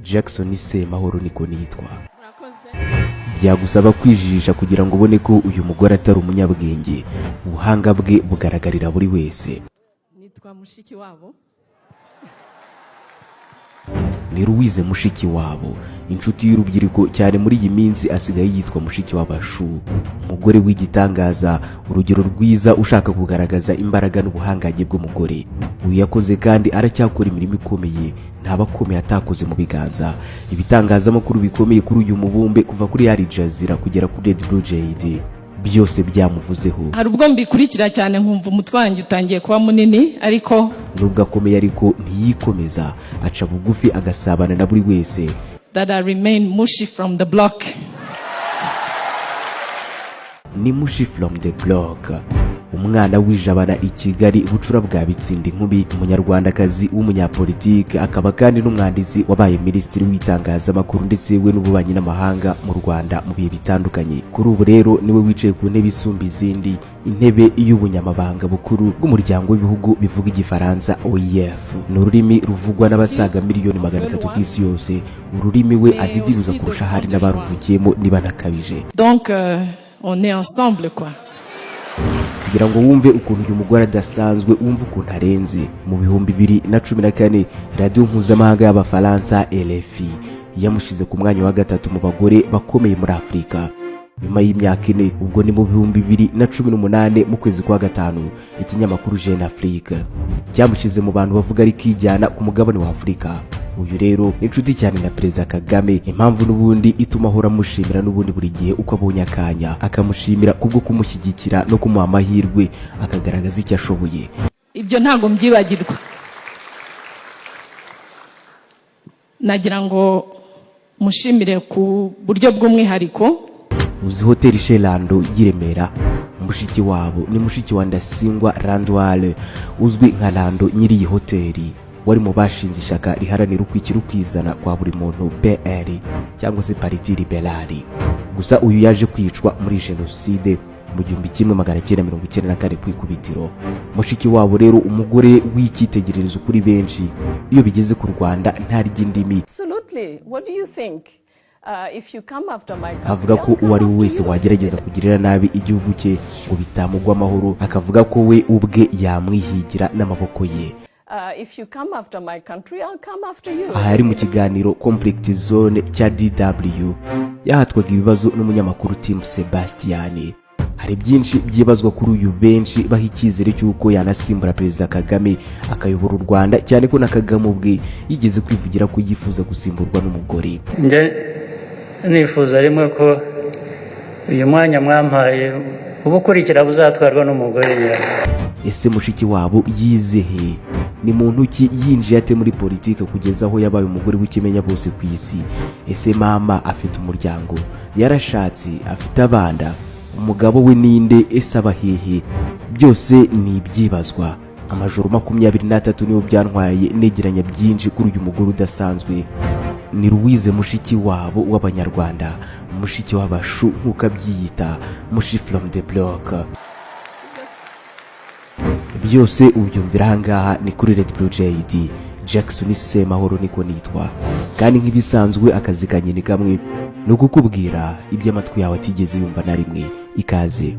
Jackson Semahoro niko nitwa. Byagusaba kwijijisha kugira ngo ubone ko uyu mugore atari umunyabwenge. Ubuhanga bwe bugaragarira buri wese. Nitwa Mushikiwabo. Ni Louise Mushikiwabo, inshuti y'urubyiruko cyane muri iyi minsi asigaye yitwa Mushikiwabashu. Umugore w'igitangaza, urugero rwiza ushaka kugaragaza imbaraga n'ubuhangange bw'umugore. Uyu yakoze kandi aracyakora imirimo ikomeye, ntabakomeye atakoze mu biganza. Ibitangazamakuru bikomeye kuri uyu mubumbe kuva kuri Al Jazeera kugera kuri Red Blue JD. Byose byamuvuzeho. Hari ubwo mbikurikira cyane nkumva umutwangi utangiye kuba munini, ariko nubwo akomeye ariko ntiyikomeza, aca bugufi agasabana na buri wese. That I remain mushy from the block. Ni mushy from the block. Umwana w'ijabana i Kigali bucura bwa Bitsindi Nkubi, umunyarwandakazi w'umunyapolitike akaba kandi n'umwanditsi wabaye minisitiri w'itangazamakuru ndetse we n'ububanyi n'amahanga mu Rwanda mu bihe bitandukanye. Kuri ubu rero niwe wicaye ku ntebe isumba izindi, intebe y'ubunyamabanga bukuru bw'umuryango w'ibihugu bivuga igifaransa OIF. Ni ururimi ruvugwa n'abasaga miliyoni 300 ku isi yose, ururimi we adidibuza kurusha hari n'abaruvugiyemo niba nakabije. Donc on est ensemble quoi. Kugira ngo wumve ukuntu uyu mugore adasanzwe, wumve ukuntu arenze, mu bihumbi 2014 radio mpuzamahanga y'Abafaransa RFI yamushize ku mwanya wa gatatu mu bagore bakomeye muri Afurika. Nyuma y'imyaka 4, ubwo ni mu bihumbi 2018 mu kwezi kwa gatanu, ikinyamakuru Jeune Afrique cyamushize mu bantu bavuga ari kijyana ku mugabane wa Afurika. Uyu rero inshuti cyane na Perezida Kagame, impamvu n'ubundi ituma ahora mushimira n'ubundi buri gihe uko abonye akanya, akamushimira kubwo kumushyigikira no kumuha amahirwe akagaragaza icyo ashoboye. Ibyo ntago mbyibagirwa. Nagira ngo mushimire ku buryo bw'umwihariko. Uzi hoteli Shelando y'Iremera, Mushikiwabo ni mushiki wa Ndasingwa Randwale uzwi nka Lando nyiri iyi hoteli, wari mu bashinze ishaka riharanira ukwikira ukwizana kwa buri muntu PR cyangwa se Parti Liberale. Gusa uyu yaje kwicwa muri jenoside mu 1994 ku ikubitiro. Mushikiwabo rero umugore w'icyitegererezo kuri benshi, iyo bigeze ku Rwanda ntarya indimi. Absolutely. What do you think? If you come after my country, avuga ko uwo ari we wese wagerageza kugirira nabi igihugu cye ngo bitamugwa amahoro, akavuga ko we ubwe yamwihigira n'amaboko ye. If you come after my country, I'll come after you. Aha ari mu kiganiro Conflict Zone cya DW, yahatwaga ibibazo n'umunyamakuru Tim Sebastian. Hari byinshi byibazwa kuri uyu, benshi baha icyizere cy'uko yanasimbura Perezida Kagame akayobora u Rwanda, cyane ko na Kagame ubwe yigeze kwivugira ko yifuza gusimburwa n'umugore. Nifuza rimwe ko uyu mwanya mwampaye ubukurikira buzatwarwa n'umugore. Ese Mushikiwabo yizehe? Ni muntu ki yinjiye ate muri politike kugeza aho yabaye umugore w'ikimenya bose ku isi? Ese mama afite umuryango, yarashatse, afite abana, umugabo we ninde, ese abahehe? Byose ni ibyibazwa. Amajoro 23 niyo byantwaye negeranya byinshi kuri uyu mugore udasanzwe. Ni Louise Mushikiwabo w'Abanyarwanda, Mushikiwabashu nk'uko abyiyita, mushi from the block. Byose ubyumvira ahangaha ni kuri Red Blue JD. Jackson Semahoro niko nitwa, kandi nk'ibisanzwe akazi kanye ni kamwe, no kukubwira ibyo amatwi yawe atigeze yumva na rimwe. Ikaze.